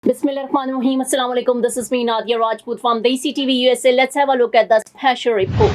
Bismillahirrahmanirrahim. Assalamu alaikum. This is me, Nadia Rajput from DESI TV USA. Let's have a look at the special report.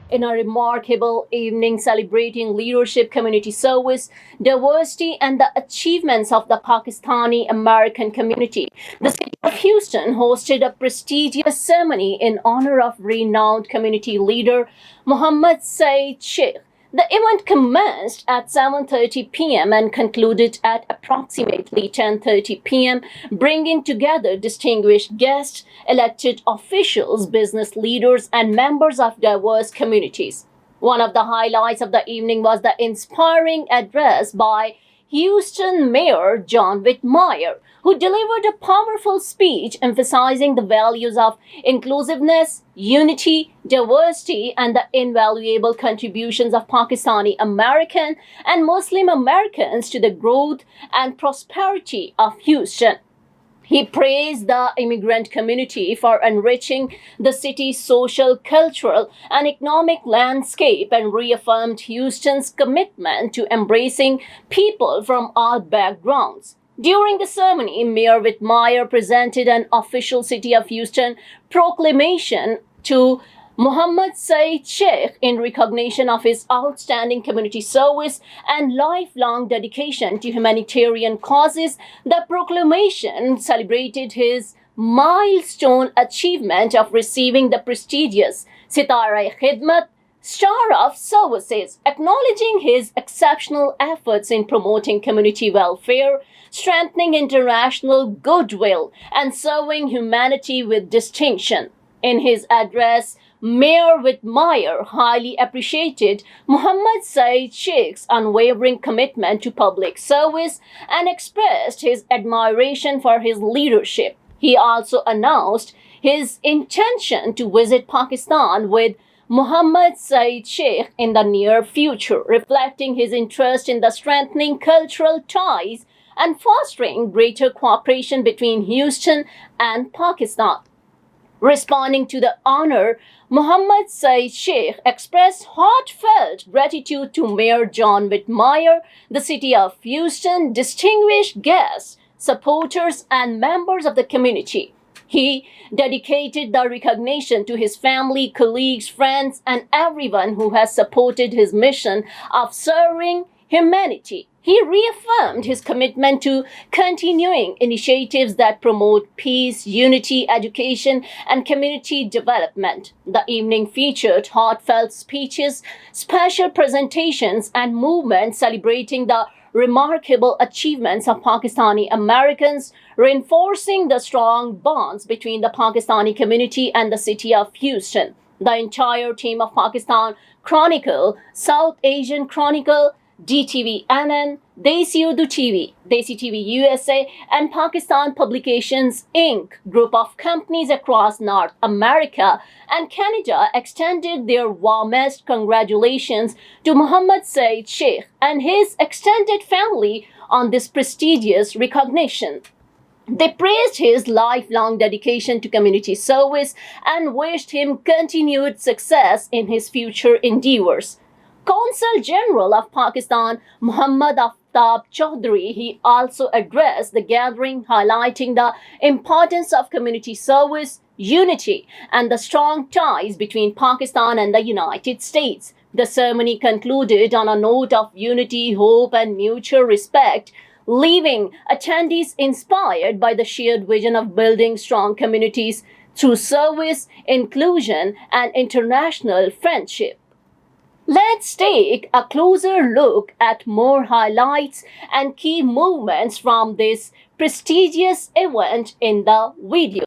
In a remarkable evening celebrating leadership, community service, diversity, and the achievements of the Pakistani-American community, the City of Houston hosted a prestigious ceremony in honor of renowned community leader Muhammad Saeed Shaikh. The event commenced at 7:30 p.m. and concluded at approximately 10:30 p.m., bringing together distinguished guests, elected officials, business leaders, and members of diverse communities. One of the highlights of the evening was the inspiring address by Houston Mayor John Whitmire, who delivered a powerful speech emphasizing the values of inclusiveness, unity, diversity, and the invaluable contributions of Pakistani-American and Muslim-Americans to the growth and prosperity of Houston. He praised the immigrant community for enriching the city's social, cultural, and economic landscape and reaffirmed Houston's commitment to embracing people from all backgrounds. During the ceremony, Mayor Whitmire presented an official City of Houston Proclamation to Muhammad Saeed Shaikh in recognition of his outstanding community service and lifelong dedication to humanitarian causes. The proclamation celebrated his milestone achievement of receiving the prestigious Sitar-e-Khidmat Star of Services, acknowledging his exceptional efforts in promoting community welfare, strengthening international goodwill, and serving humanity with distinction. In his address, Mayor Whitmire highly appreciated Muhammad Saeed Sheikh's unwavering commitment to public service and expressed his admiration for his leadership. He also announced his intention to visit Pakistan with Muhammad Saeed Shaikh in the near future, reflecting his interest in the strengthening cultural ties and fostering greater cooperation between Houston and Pakistan. Responding to the honor, Muhammad Saeed Shaikh expressed heartfelt gratitude to Mayor John Whitmire, the City of Houston, distinguished guests, supporters, and members of the community. He dedicated the recognition to his family, colleagues, friends, and everyone who has supported his mission of serving humanity. He reaffirmed his commitment to continuing initiatives that promote peace, unity, education, and community development. The evening featured heartfelt speeches, special presentations, and movements celebrating the remarkable achievements of Pakistani-Americans, reinforcing the strong bonds between the Pakistani community and the City of Houston. The entire team of Pakistan Chronicle, South Asian Chronicle, DTV-NN, DESI Urdu TV, DESI TV USA, and Pakistan Publications Inc. group of companies across North America and Canada extended their warmest congratulations to Muhammad Saeed Shaikh and his extended family on this prestigious recognition. They praised his lifelong dedication to community service and wished him continued success in his future endeavors. Consul General of Pakistan, Muhammad Aftab Chaudhry, he also addressed the gathering, highlighting the importance of community service, unity, and the strong ties between Pakistan and the United States. The ceremony concluded on a note of unity, hope, and mutual respect, leaving attendees inspired by the shared vision of building strong communities through service, inclusion, and international friendship. Let's take a closer look at more highlights and key movements from this prestigious event in the video.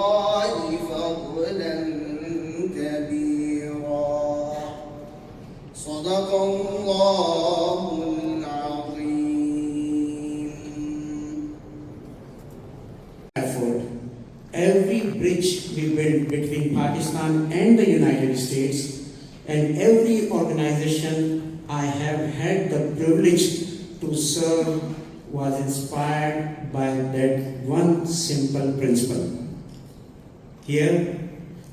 الله فضلا كبيرا صدق الله العظيم. Effort. Every bridge we build between Pakistan and the United States, and every organization I have had the privilege to serve was inspired by that one simple principle. Here,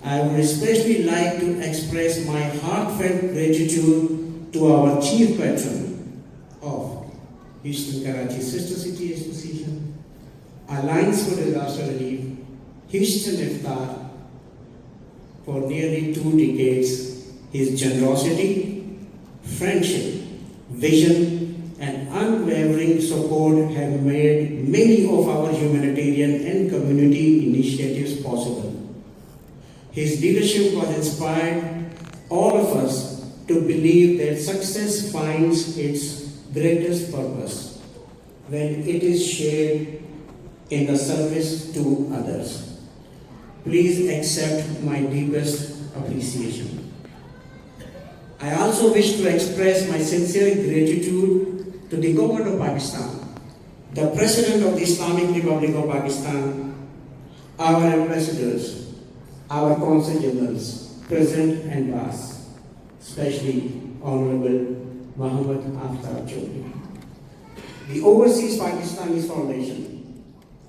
I would especially like to express my heartfelt gratitude to our chief patron of Houston Karachi Sister City Association, Alliance for Disaster Relief, Houston Aftab, for nearly 2 decades. His generosity, friendship, vision, and unwavering support have made many of our humanitarian and community initiatives possible. His leadership was inspired all of us to believe that success finds its greatest purpose when it is shared in the service to others. Please accept my deepest appreciation. I also wish to express my sincere gratitude to the government of Pakistan, the President of the Islamic Republic of Pakistan, our ambassadors, our Consul Generals, present and past, especially Honorable Aftab Chaudhry, the Overseas Pakistanis Foundation,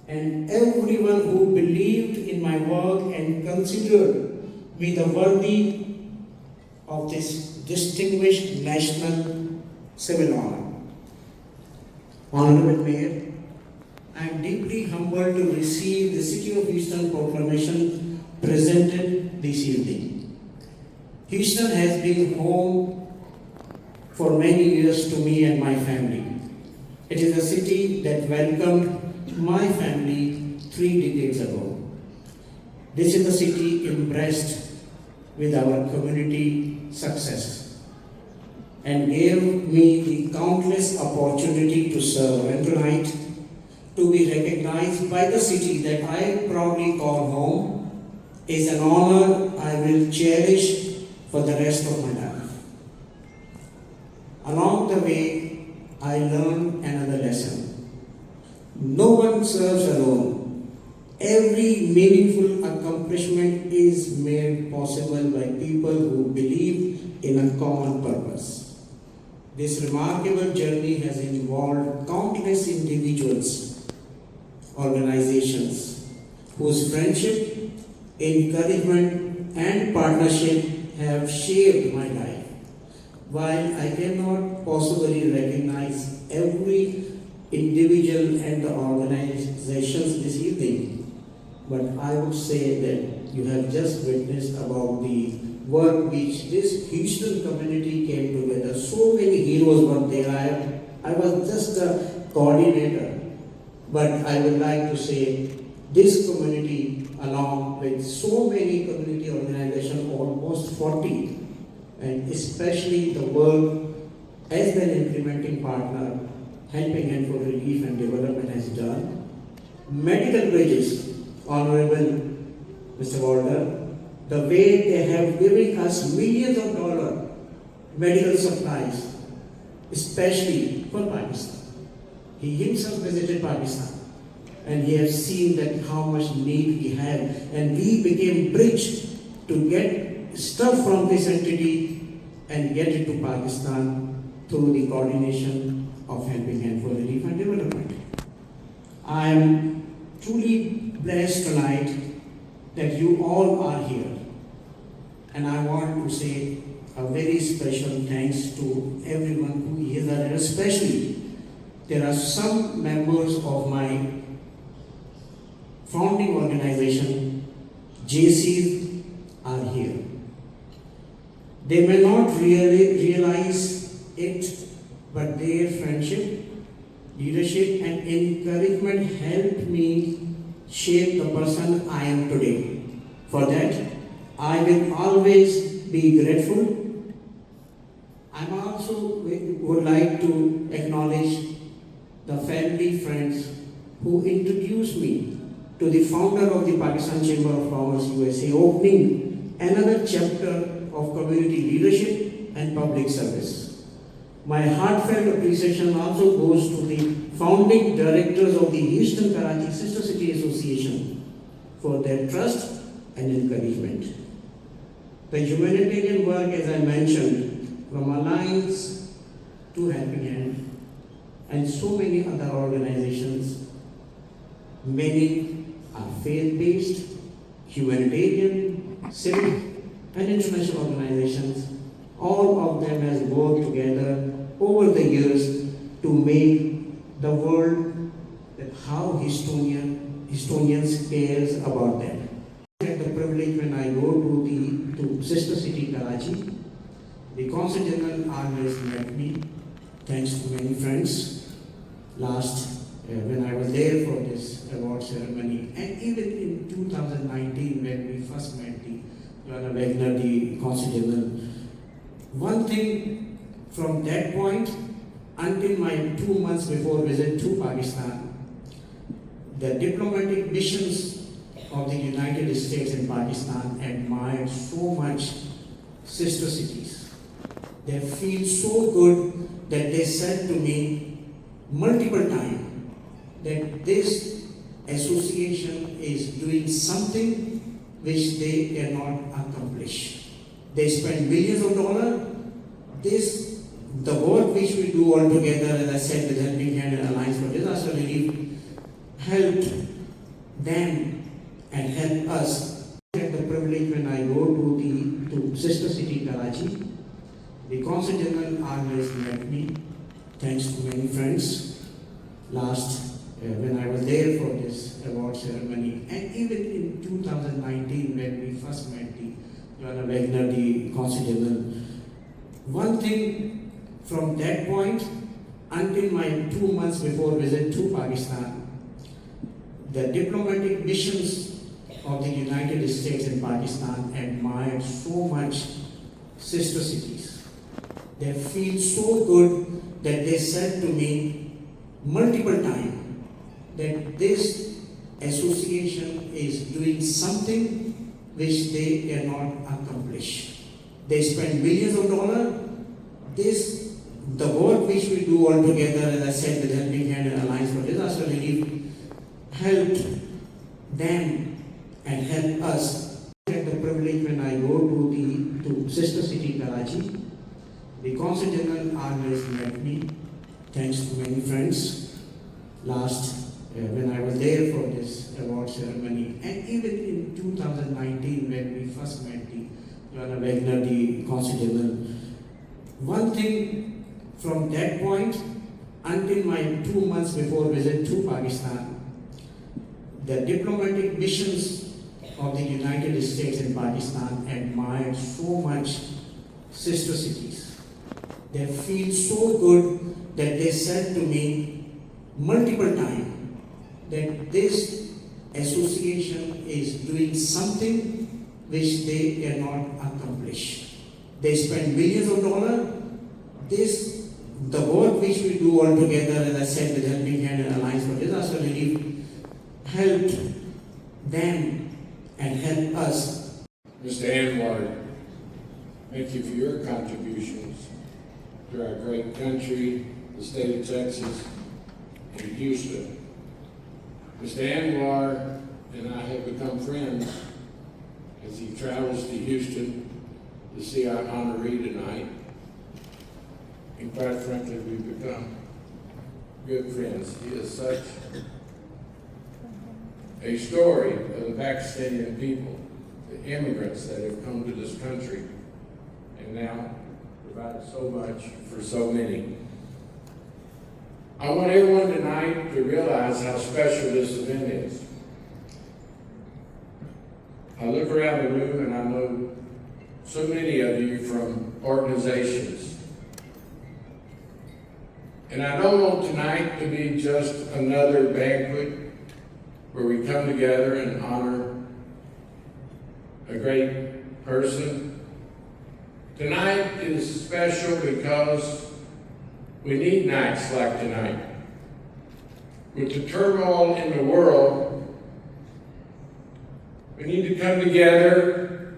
and everyone who believed in my work and considered me the worthy of this distinguished national civil honor. Honorable Mayor, I am deeply humbled to receive the City of Houston Proclamation presented this evening. Houston has been home for many years to me and my family. It is a city that welcomed my family 3 decades ago. This is a city impressed with our community success and gave me the countless opportunity to serve, and tonight to be recognized by the city that I proudly call home is an honor I will cherish for the rest of my life. Along the way, I learned another lesson. No one serves alone. Every meaningful accomplishment is made possible by people who believe in a common purpose. This remarkable journey has involved countless individuals, organizations, whose friendship, encouragement, and partnership have shaped my life. While I cannot possibly recognize every individual and the organizations this evening, but I would say that you have just witnessed about the work which this Houston community came together. So many heroes were there. I was just a coordinator, but I would like to say this community, along with so many community organizations, almost 40, and especially the work as an implementing partner, Helping Hand for Relief and Development has done. Medical bridges, Honorable Mr. Walter, the way they have given us millions of dollars medical supplies, especially for Pakistan. He himself visited Pakistan and he has seen that how much need we have, and we became bridge to get stuff from this entity and get it to Pakistan through the coordination of Helping Hand for Relief and Development. I am truly blessed tonight that you all are here, and I want to say a very special thanks to everyone who is here, especially there are some members of my founding organization, JCs, are here. They may not really realize it, but their friendship, leadership, and encouragement helped me shape the person I am today. For that, I will always be grateful. I also would like to acknowledge the family friends who introduced me to to the founder of the Pakistan Chamber of Commerce USA, opening another chapter of community leadership and public service. My heartfelt appreciation also goes to the founding directors of the Houston Karachi Sister City Association for their trust and encouragement. The humanitarian work, as I mentioned, from Alliance to Helping Hand, and so many other organizations, many are faith-based, humanitarian, civic, and international organizations. All of them has worked together over the years to make the world that how Estonians cares about them. I had the privilege when I go to Sister City Karachi, the Consul General always met me, thanks to many friends. When I was there for this award ceremony, and even in 2019 when we first met the John Whitmire, the Consul General, one thing from that point until my 2 months before visit to Pakistan, the diplomatic missions of the United States and Pakistan admired so much sister cities. They feel so good that they said to me multiple times that this association is doing something which they cannot accomplish. They spend millions of dollars. The work which we do all together, as I said, with Helping Hand and Alliance for Disaster Relief, helped them and help us. I had the privilege when I go to Sister City Karachi, the Consul General always met me, thanks to many friends. When I was there for this award ceremony, and even in 2019 when we first met the John Whitmire, the Consul General, one thing from that point until my 2 months before visit to Pakistan, the diplomatic missions of the United States and Pakistan admired so much sister cities. They feel so good that they said to me multiple times that this association is doing something which they cannot accomplish. They spend millions of dollars. The work which we do all together, as I said, with Helping Hand and Alliance for Disaster Relief, helped them and help us. I had the privilege when I go to Sister City Karachi, the Consul General always met me, thanks to many friends. When I was there for this award ceremony, and even in 2019 when we first met the John Whitmire, the Consul General, one thing from that point until my 2 months before visit to Pakistan, the diplomatic missions of the United States and Pakistan admired so much sister cities. They feel so good that they said to me multiple times that this association is doing something which they cannot accomplish. They spend millions of dollars. The work which we do all together, as I said, with Helping Hand and Alliance for Disaster Relief, helped them and help us. Mr. Anwar, thank you for your contributions to our great country, the state of Texas, and Houston. Mr. Anwar and I have become friends as he travels to Houston to see our honoree tonight. And quite frankly, we've become good friends. He is such a story of the Pakistani people, the immigrants that have come to this country and now provide so much for so many. I want everyone tonight to realize how special this event is. I look around the room and I know so many of you from organizations. And I don't want tonight to be just another banquet where we come together and honor a great person. Tonight is special because we need nights like tonight. With the turmoil in the world, We need to come together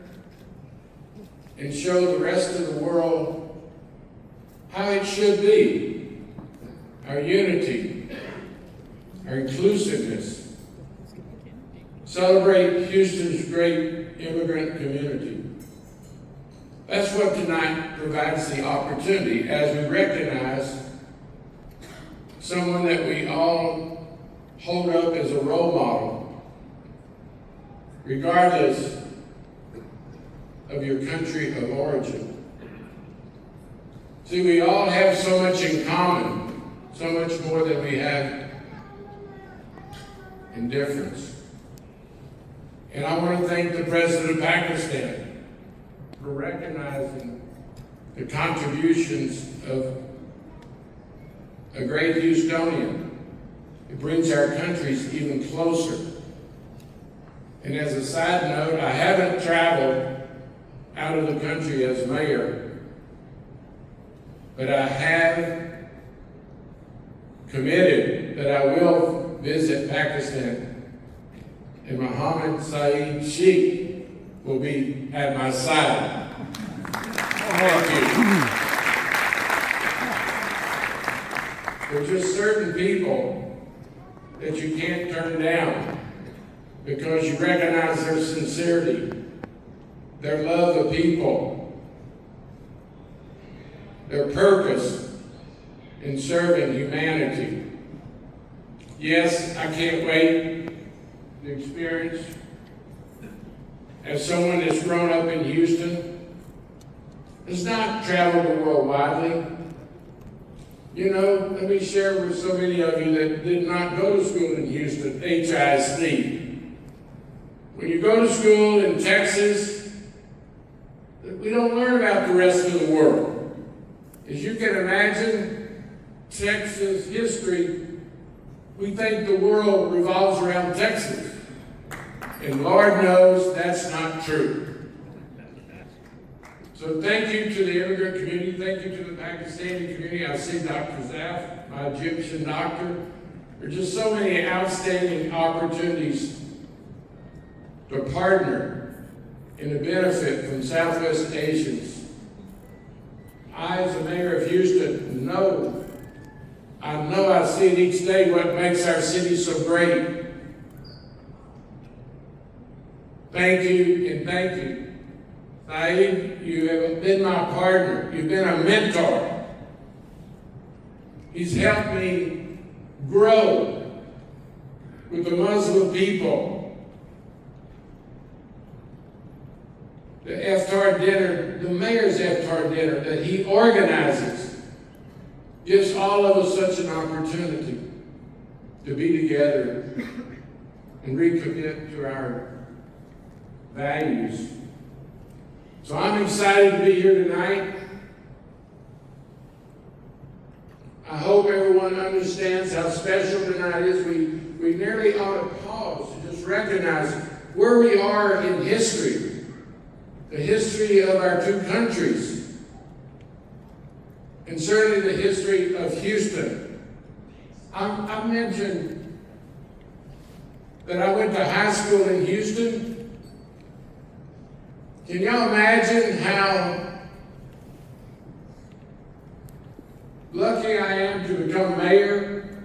and show the rest of the world how it should be. Our unity, our inclusiveness. Celebrate Houston's great immigrant community. That's what tonight provides the opportunity as we recognize someone that we all hold up as a role model, regardless of your country of origin. See, we all have so much in common, so much more than we have in difference. And I want to thank the President of Pakistan for recognizing the contributions of a great Houstonian. It brings our countries even closer. And as a side note, I haven't traveled out of the country as mayor, but I have committed that I will visit Pakistan, and Mohammed Saeed Shaikh will be at my side. Thank you. There's just certain people that you can't turn down because you recognize their sincerity, their love of people, their purpose in serving humanity. Yes, I can't wait to experience, as someone that's grown up in Houston, has not traveled the world widely. You know, let me share with so many of you that did not go to school in Houston, HISD. When you go to school in Texas, we don't learn about the rest of the world. As you can imagine, Texas history, we think the world revolves around Texas. And Lord knows that's not true. So thank you to the immigrant community, thank you to the Pakistani community. I see Dr. Zaf, my Egyptian doctor. There are just so many outstanding opportunities to partner in the benefit from Southwest Asians. I, as the mayor of Houston, I see it each day what makes our city so great. Thank you and thank you. Saeed, you have been my partner. You've been a mentor. He's helped me grow with the Muslim people. The iftar dinner, the mayor's iftar dinner that he organizes, gives all of us such an opportunity to be together and recommit to our values. So I'm excited to be here tonight. I hope everyone understands how special tonight is. We nearly ought to pause to just recognize where we are in history, the history of our two countries, and certainly the history of Houston. I mentioned that I went to high school in Houston. Can y'all imagine how lucky I am to become mayor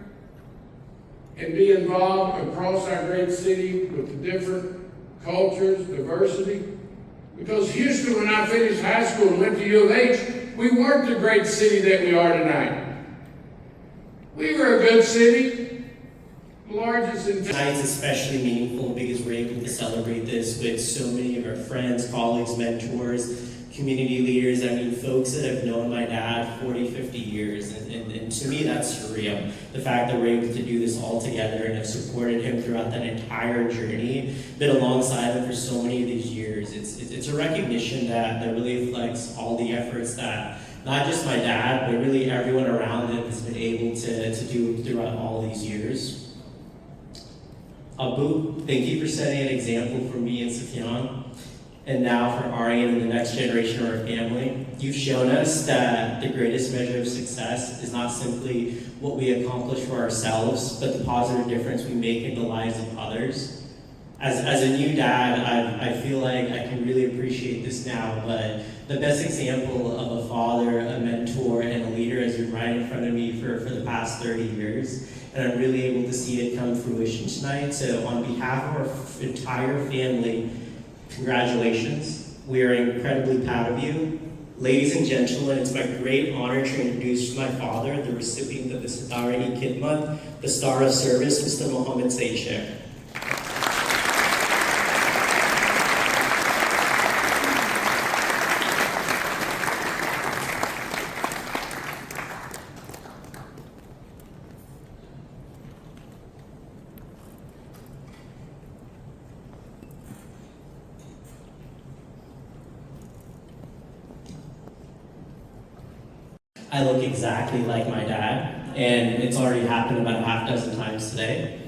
and be involved across our great city with the different cultures, diversity? Because Houston, when I finished high school and went to U of H, we weren't the great city that we are tonight. We were a good city. Largest in Tonight's especially meaningful because we're able to celebrate this with so many of our friends, colleagues, mentors, community leaders. I mean, folks that have known my dad 40, 50 years. And to me, that's surreal. The fact that we're able to do this all together and have supported him throughout that entire journey, been alongside him for so many of these years. It's a recognition that really reflects all the efforts that not just my dad, but really everyone around him has been able to do throughout all these years. Abu, thank you for setting an example for me and Sufyan, and now for Aryan and the next generation of our family. You've shown us that the greatest measure of success is not simply what we accomplish for ourselves, but the positive difference we make in the lives of others. As a new dad, I feel like I can really appreciate this now, but the best example of a father, a mentor, and a leader has been right in front of me for the past 30 years, and I'm really able to see it come to fruition tonight. So on behalf of our entire family, congratulations. We are incredibly proud of you. Ladies and gentlemen, it's my great honor to introduce my father, the recipient of the Sitar-e-Khidmat, the Star of Service, Mr. Mohammed Saeed Shaikh. I look exactly like my dad, and it's already happened about a half dozen times today.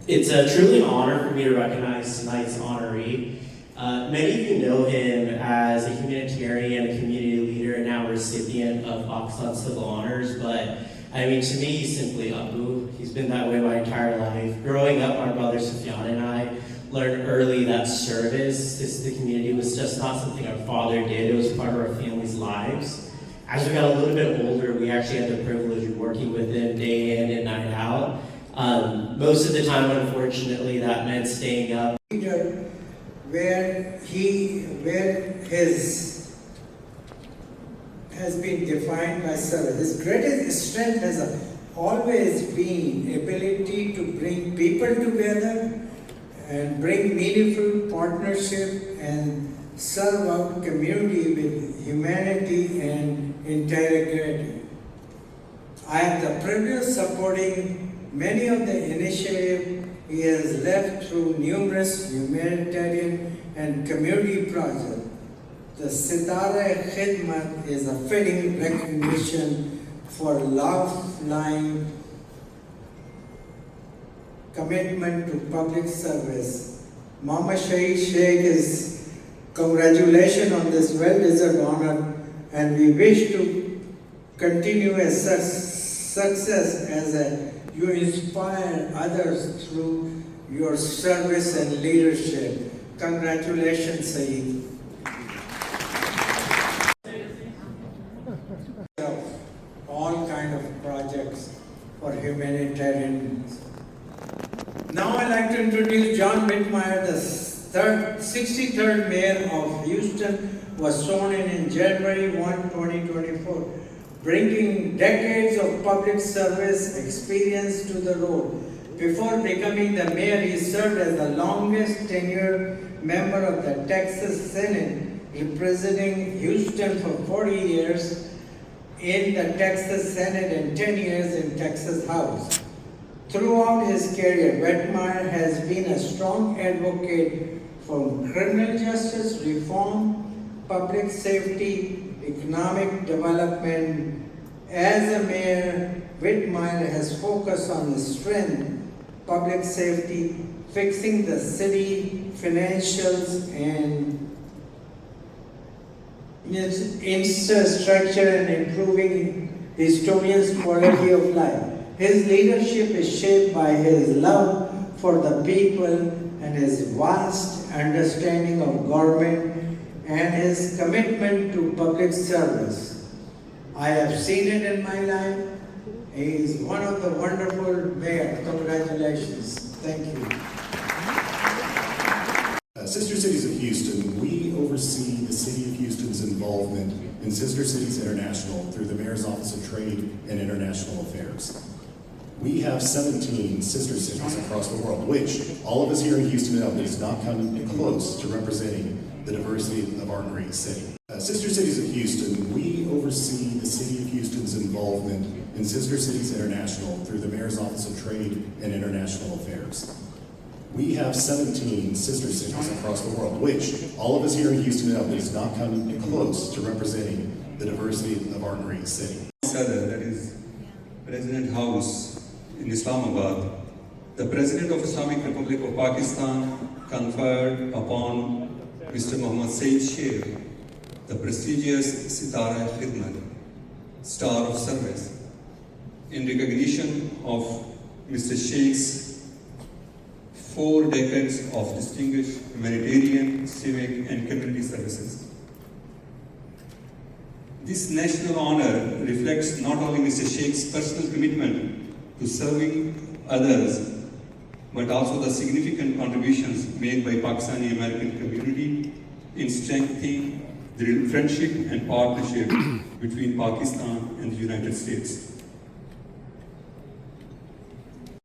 It's truly an honor for me to recognize tonight's honoree. Many of you know him as a humanitarian, a community leader, and now recipient of Pakistan Civil Honors, but I mean, to me, he's simply Abu. He's been that way my entire life. Growing up, my brother Sufyan and I learned early that service to the community was just not something our father did, it was part of our family's lives. As we got a little bit older, we actually had the privilege of working with him day in and night out. Most of the time, unfortunately, that meant staying up. Where his has been defined by service. His greatest strength has always been ability to bring people together and bring meaningful partnership and serve our community with humanity and integrity. I have the privilege of supporting many of the initiatives he has led through numerous humanitarian and community projects. The Sitar-e-Khidmat is a fitting recognition for lifelong commitment to public service. Mama Sheikh is congratulations on this well-deserved honor, and we wish to continue a success as you inspire others through your service and leadership. Congratulations, Saeed. All kind of projects for humanitarians. Now I'd like to introduce John Whitmire, the 63rd Mayor of Houston, was sworn in January 1, 2024, bringing decades of public service experience to the role. Before becoming the mayor, he served as the longest tenured member of the Texas Senate, representing Houston for 40 years in the Texas Senate and 10 years in Texas House. Throughout his career, Whitmire has been a strong advocate for criminal justice reform, public safety, economic development. As a mayor, Whitmire has focused on the strength, public safety, fixing the city financials and infrastructure, and improving Houstonians' quality of life. His leadership is shaped by his love for the people and his vast understanding of government and his commitment to public service. I have seen it in my life. He is one of the wonderful mayors. Congratulations. Thank you. Sister Cities of Houston, we oversee the City of Houston's involvement in Sister Cities International through the Mayor's Office of Trade and International Affairs. We have 17 sister cities across the world, which all of us here in Houston know does not come close to representing the diversity of our great city. Sister Cities of Houston, we oversee the City of Houston's involvement in Sister Cities International through the Mayor's Office of Trade and International Affairs. We have 17 sister cities across the world, which all of us here in Houston know does not come close to representing the diversity of our great city. That is President House in Islamabad. The President of Islamic Republic of Pakistan conferred upon Mr. Mohammed Saeed Shaikh the prestigious Sitar-e-Khidmat, Star of Service, in recognition of Mr. Sheikh's 4 decades of distinguished humanitarian, civic, and community services. This national honor reflects not only Mr. Sheikh's personal commitment to serving others, but also the significant contributions made by Pakistani-American community in strengthening the friendship and partnership between Pakistan and the United States.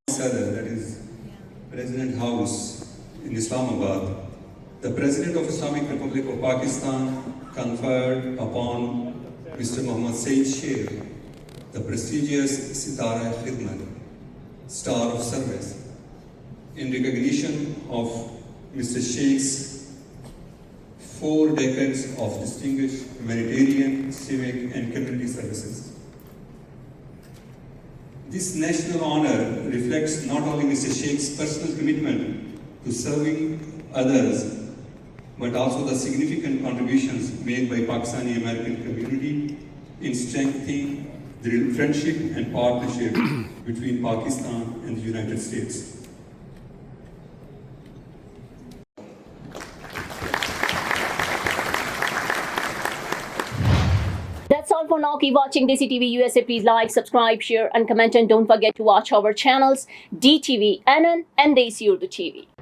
That is President House in Islamabad, the President of Islamic Republic of Pakistan conferred upon Mr. Saeed Shaikh the prestigious Sitar-e-Khidmat, Star of Service, in recognition of Mr. Sheikh's 4 decades of distinguished humanitarian, civic, and community services. This national honor reflects not only Mr. Sheikh's personal commitment to serving others, but also the significant contributions made by Pakistani-American community in strengthening the friendship and partnership between Pakistan and the United States. That's all for now. Keep watching DESI TV USA. Please like, subscribe, share, and comment. And don't forget to watch our channels DTV, NN, and DESI Urdu TV.